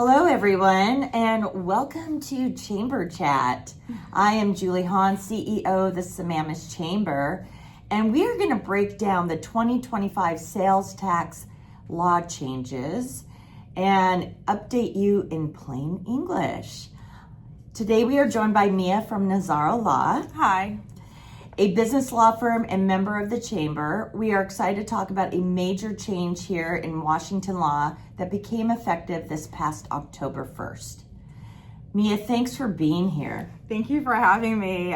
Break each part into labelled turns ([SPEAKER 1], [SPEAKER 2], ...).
[SPEAKER 1] Hello, everyone, and welcome to Chamber Chat. I am Julie Honn, CEO of the Sammamish Chamber, and we are going to break down the 2025 sales tax law changes and update you in plain English. Today, we are joined by Miya from Nazzaro Law.
[SPEAKER 2] Hi.
[SPEAKER 1] A business law firm and member of the Chamber. We are excited to talk about a major change here in Washington law that became effective this past October 1st. Miya, thanks for being here.
[SPEAKER 2] Thank you for having me.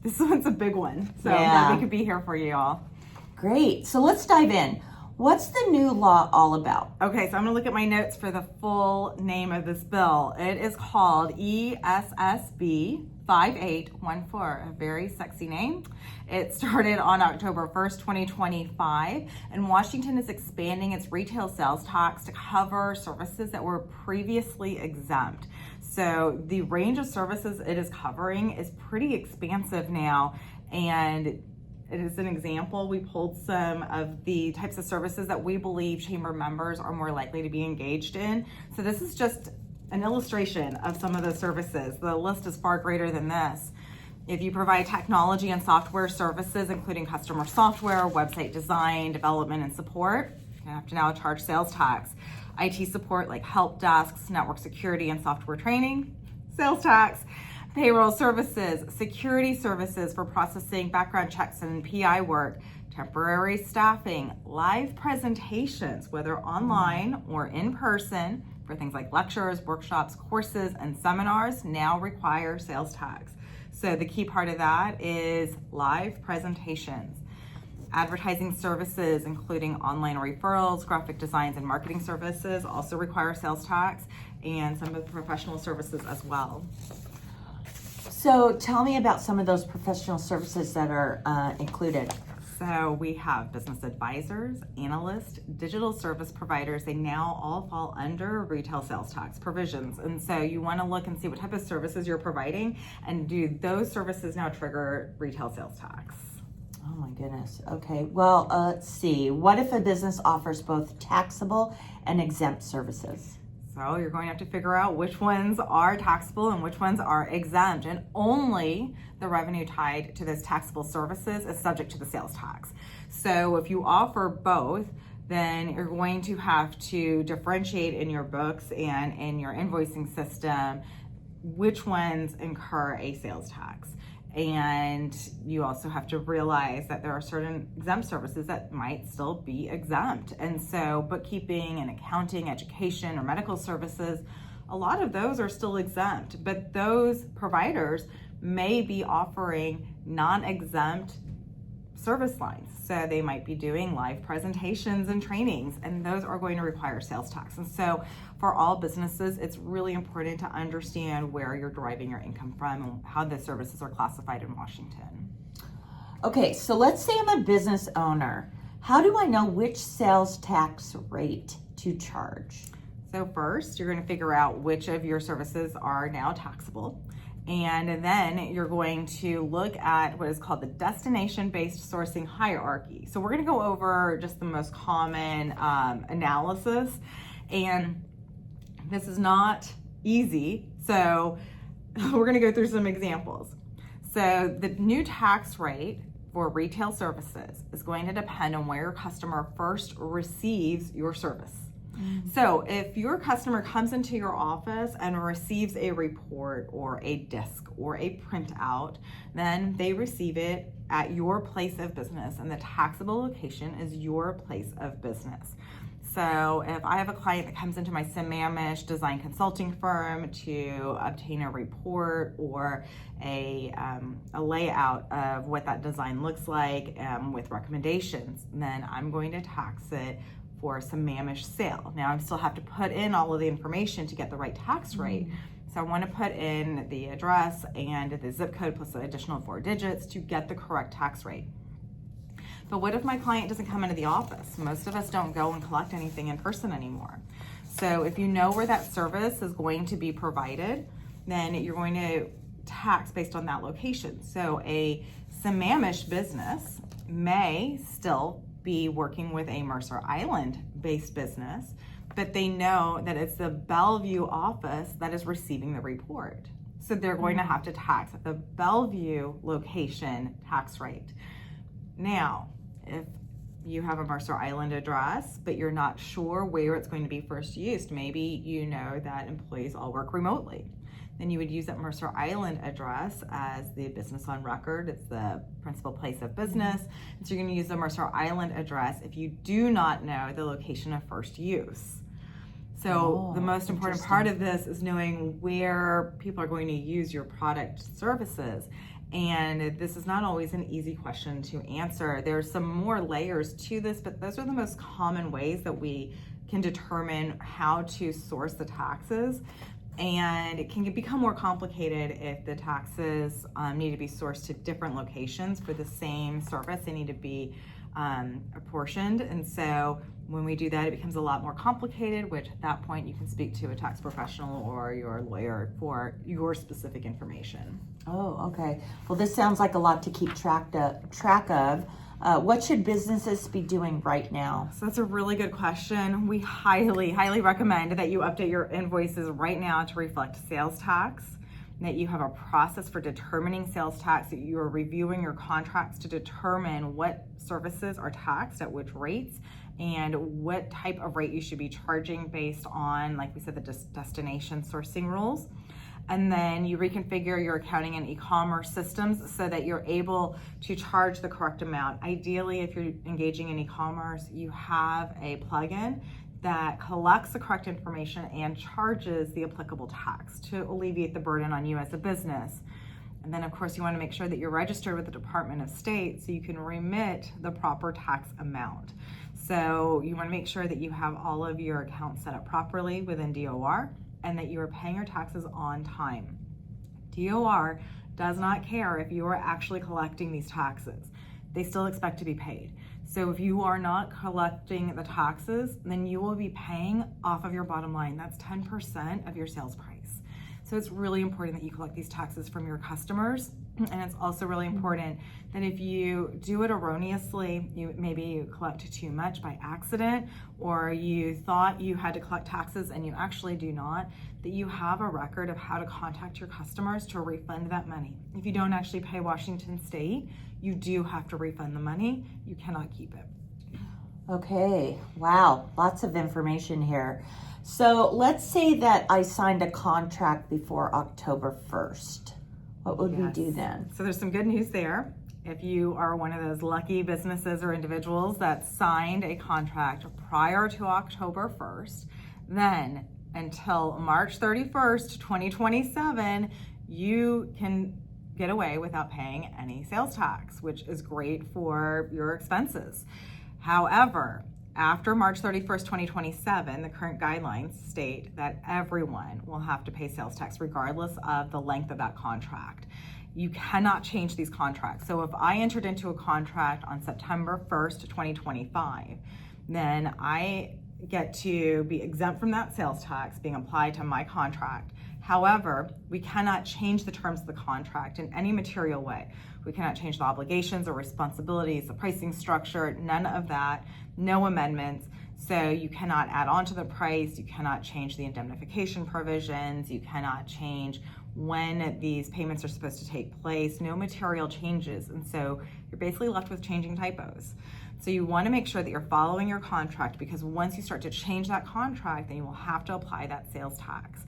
[SPEAKER 2] This one's a big one, so I'm glad we could be here for you all.
[SPEAKER 1] Great. So let's dive in. What's the new law all about?
[SPEAKER 2] Okay, so I'm going to look at my notes for the full name of this bill. It is called ESSB 5814, a very sexy name. It started on October 1st, 2025, and Washington is expanding its retail sales tax to cover services that were previously exempt. So the range of services it is covering is pretty expansive now, and it is an example. We pulled some of the types of services that we believe chamber members are more likely to be engaged in. So this is just an illustration of some of the services. The list is far greater than this. If you provide technology and software services, including customer software, website design, development, and support, you have to now charge sales tax. IT support like help desks, network security, and software training, sales tax. Payroll services, security services for processing background checks and PI work, temporary staffing, live presentations, whether online or in person, for things like lectures, workshops, courses, and seminars now require sales tax. So the key part of that is live presentations. Advertising services, including online referrals, graphic designs, and marketing services also require sales tax, and some of the professional services as well.
[SPEAKER 1] So tell me about some of those professional services that are included.
[SPEAKER 2] So we have business advisors, analysts, digital service providers. They now all fall under retail sales tax provisions. And so you want to look and see what type of services you're providing, and do those services now trigger retail sales tax?
[SPEAKER 1] Oh my goodness. Okay. Well, let's see. What if a business offers both taxable and exempt services?
[SPEAKER 2] So you're going to have to figure out which ones are taxable and which ones are exempt, and only the revenue tied to those taxable services is subject to the sales tax. So if you offer both, then you're going to have to differentiate in your books and in your invoicing system which ones incur a sales tax. And you also have to realize that there are certain exempt services that might still be exempt. And so bookkeeping and accounting, education, or medical services, a lot of those are still exempt, but those providers may be offering non-exempt service lines. So they might be doing live presentations and trainings, and those are going to require sales tax. And so for all businesses, it's really important to understand where you're deriving your income from and how the services are classified in Washington.
[SPEAKER 1] Okay, so let's say I'm a business owner. How do I know which sales tax rate to charge?
[SPEAKER 2] So first, you're going to figure out which of your services are now taxable. And then you're going to look at what is called the destination-based sourcing hierarchy. So we're going to go over just the most common analysis, and this is not easy. So we're going to go through some examples. So the new tax rate for retail services is going to depend on where your customer first receives your service. So if your customer comes into your office and receives a report or a disc or a printout, then they receive it at your place of business, and the taxable location is your place of business. So if I have a client that comes into my Sammamish design consulting firm to obtain a report or a layout of what that design looks like with recommendations, then I'm going to tax it for Sammamish sale. Now I still have to put in all of the information to get the right tax rate. So I want to put in the address and the zip code plus the additional 4 digits to get the correct tax rate. But what if my client doesn't come into the office? Most of us don't go and collect anything in person anymore. So if you know where that service is going to be provided, then you're going to tax based on that location. So a Sammamish business may still be working with a Mercer Island based business, but they know that it's the Bellevue office that is receiving the report. So they're going to have to tax at the Bellevue location tax rate. Now, if you have a Mercer Island address, but you're not sure where it's going to be first used, maybe you know that employees all work remotely, then you would use that Mercer Island address as the business on record. It's the principal place of business. And so you're going to use the Mercer Island address if you do not know the location of first use. So the most important part of this is knowing where people are going to use your product services. And this is not always an easy question to answer. There's some more layers to this, but those are the most common ways that we can determine how to source the taxes. And it can become more complicated if the taxes need to be sourced to different locations for the same service. They need to be apportioned. And so when we do that, it becomes a lot more complicated, which at that point you can speak to a tax professional or your lawyer for your specific information.
[SPEAKER 1] Oh, okay. Well, this sounds like a lot to keep track of. What should businesses be doing right now?
[SPEAKER 2] So that's a really good question. We highly, highly recommend that you update your invoices right now to reflect sales tax, that you have a process for determining sales tax, that you are reviewing your contracts to determine what services are taxed at which rates and what type of rate you should be charging based on, like we said, the destination sourcing rules. And then you reconfigure your accounting and e-commerce systems so that you're able to charge the correct amount. Ideally, if you're engaging in e-commerce, you have a plugin that collects the correct information and charges the applicable tax to alleviate the burden on you as a business. And then of course you want to make sure that you're registered with the Department of State so you can remit the proper tax amount. So you want to make sure that you have all of your accounts set up properly within DOR and that you are paying your taxes on time. DOR does not care if you are actually collecting these taxes. They still expect to be paid. So if you are not collecting the taxes, then you will be paying off of your bottom line. That's 10% of your sales price. So it's really important that you collect these taxes from your customers. And it's also really important that if you do it erroneously, maybe you collect too much by accident, or you thought you had to collect taxes and you actually do not, that you have a record of how to contact your customers to refund that money. If you don't actually pay Washington State, you do have to refund the money. You cannot keep it.
[SPEAKER 1] Okay, wow, lots of information here. So let's say that I signed a contract before October 1st. What would we do then?
[SPEAKER 2] So there's some good news there. If you are one of those lucky businesses or individuals that signed a contract prior to October 1st, then until March 31st, 2027, you can get away without paying any sales tax, which is great for your expenses. However, after March 31st, 2027, the current guidelines state that everyone will have to pay sales tax regardless of the length of that contract. You cannot change these contracts. So if I entered into a contract on September 1st, 2025, then I get to be exempt from that sales tax being applied to my contract. However, we cannot change the terms of the contract in any material way. We cannot change the obligations or responsibilities, the pricing structure, none of that, no amendments. So you cannot add on to the price, you cannot change the indemnification provisions, you cannot change when these payments are supposed to take place, no material changes. And so you're basically left with changing typos. So you want to make sure that you're following your contract, because once you start to change that contract, then you will have to apply that sales tax.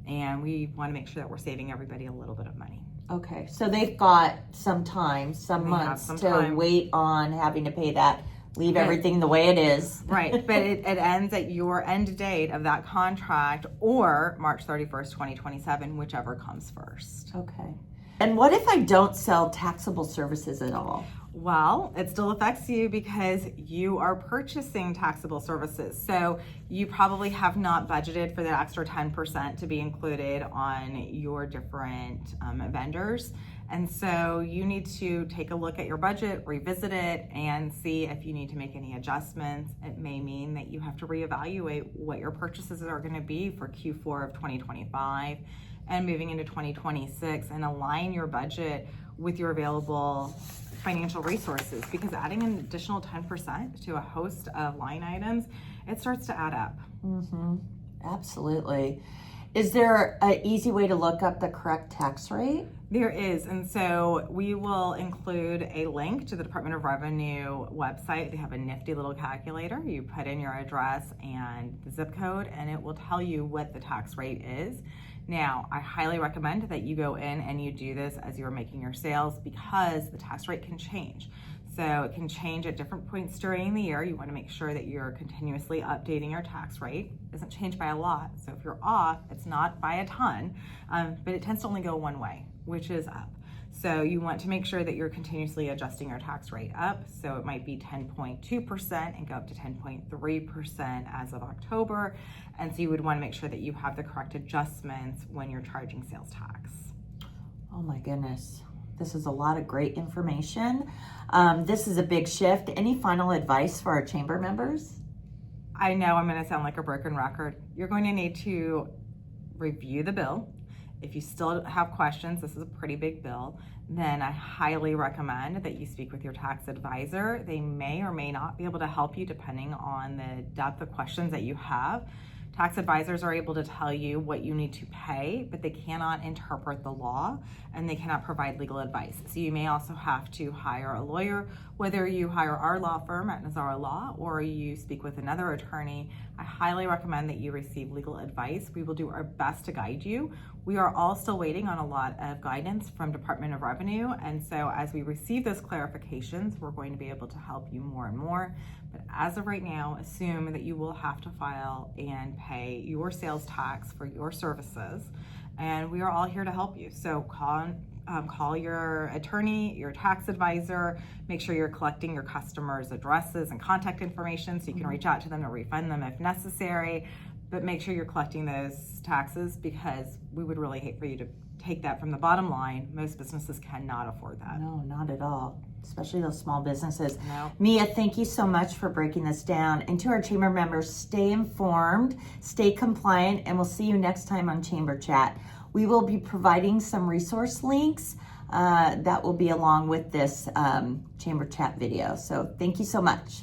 [SPEAKER 2] And we want to make sure that we're saving everybody a little bit of money.
[SPEAKER 1] Okay, so they've got some time, some months to wait on having to pay that, leave everything the way it is.
[SPEAKER 2] Right, but it ends at your end date of that contract or March 31st, 2027, whichever comes first.
[SPEAKER 1] Okay. And what if I don't sell taxable services at all?
[SPEAKER 2] Well, it still affects you because you are purchasing taxable services. So you probably have not budgeted for that extra 10% to be included on your different vendors. And so you need to take a look at your budget, revisit it, and see if you need to make any adjustments. It may mean that you have to reevaluate what your purchases are going to be for Q4 of 2025 and moving into 2026, and align your budget with your available financial resources, because adding an additional 10% to a host of line items, it starts to add up.
[SPEAKER 1] Absolutely. Is there an easy way to look up the correct tax rate?
[SPEAKER 2] There is, and so we will include a link to the Department of Revenue website. They have a nifty little calculator. You put in your address and the zip code, and it will tell you what the tax rate is. Now, I highly recommend that you go in and you do this as you're making your sales, because the tax rate can change. So it can change at different points during the year. You want to make sure that you're continuously updating your tax rate. It doesn't change by a lot. So if you're off, it's not by a ton, but it tends to only go one way, which is up. So you want to make sure that you're continuously adjusting your tax rate up. So it might be 10.2% and go up to 10.3% as of October. And so you would want to make sure that you have the correct adjustments when you're charging sales tax.
[SPEAKER 1] Oh my goodness. This is a lot of great information. This is a big shift. Any final advice for our chamber members?
[SPEAKER 2] I know I'm going to sound like a broken record. You're going to need to review the bill. If you still have questions, this is a pretty big bill, then I highly recommend that you speak with your tax advisor. They may or may not be able to help you depending on the depth of questions that you have. Tax advisors are able to tell you what you need to pay, but they cannot interpret the law and they cannot provide legal advice. So you may also have to hire a lawyer, whether you hire our law firm at Nazzaro Law or you speak with another attorney. I highly recommend that you receive legal advice. We will do our best to guide you. We are all still waiting on a lot of guidance from Department of Revenue, and so as we receive those clarifications, we're going to be able to help you more and more. But as of right now, assume that you will have to file and pay your sales tax for your services, and we are all here to help you. So call your attorney, your tax advisor, make sure you're collecting your customers' addresses and contact information so you can reach out to them to refund them if necessary. But make sure you're collecting those taxes, because we would really hate for you to take that from the bottom line. Most businesses cannot afford that.
[SPEAKER 1] No, not at all, especially those small businesses.
[SPEAKER 2] No.
[SPEAKER 1] Miya, thank you so much for breaking this down. And to our chamber members, stay informed, stay compliant, and we'll see you next time on Chamber Chat. We will be providing some resource links that will be along with this Chamber Chat video. So thank you so much.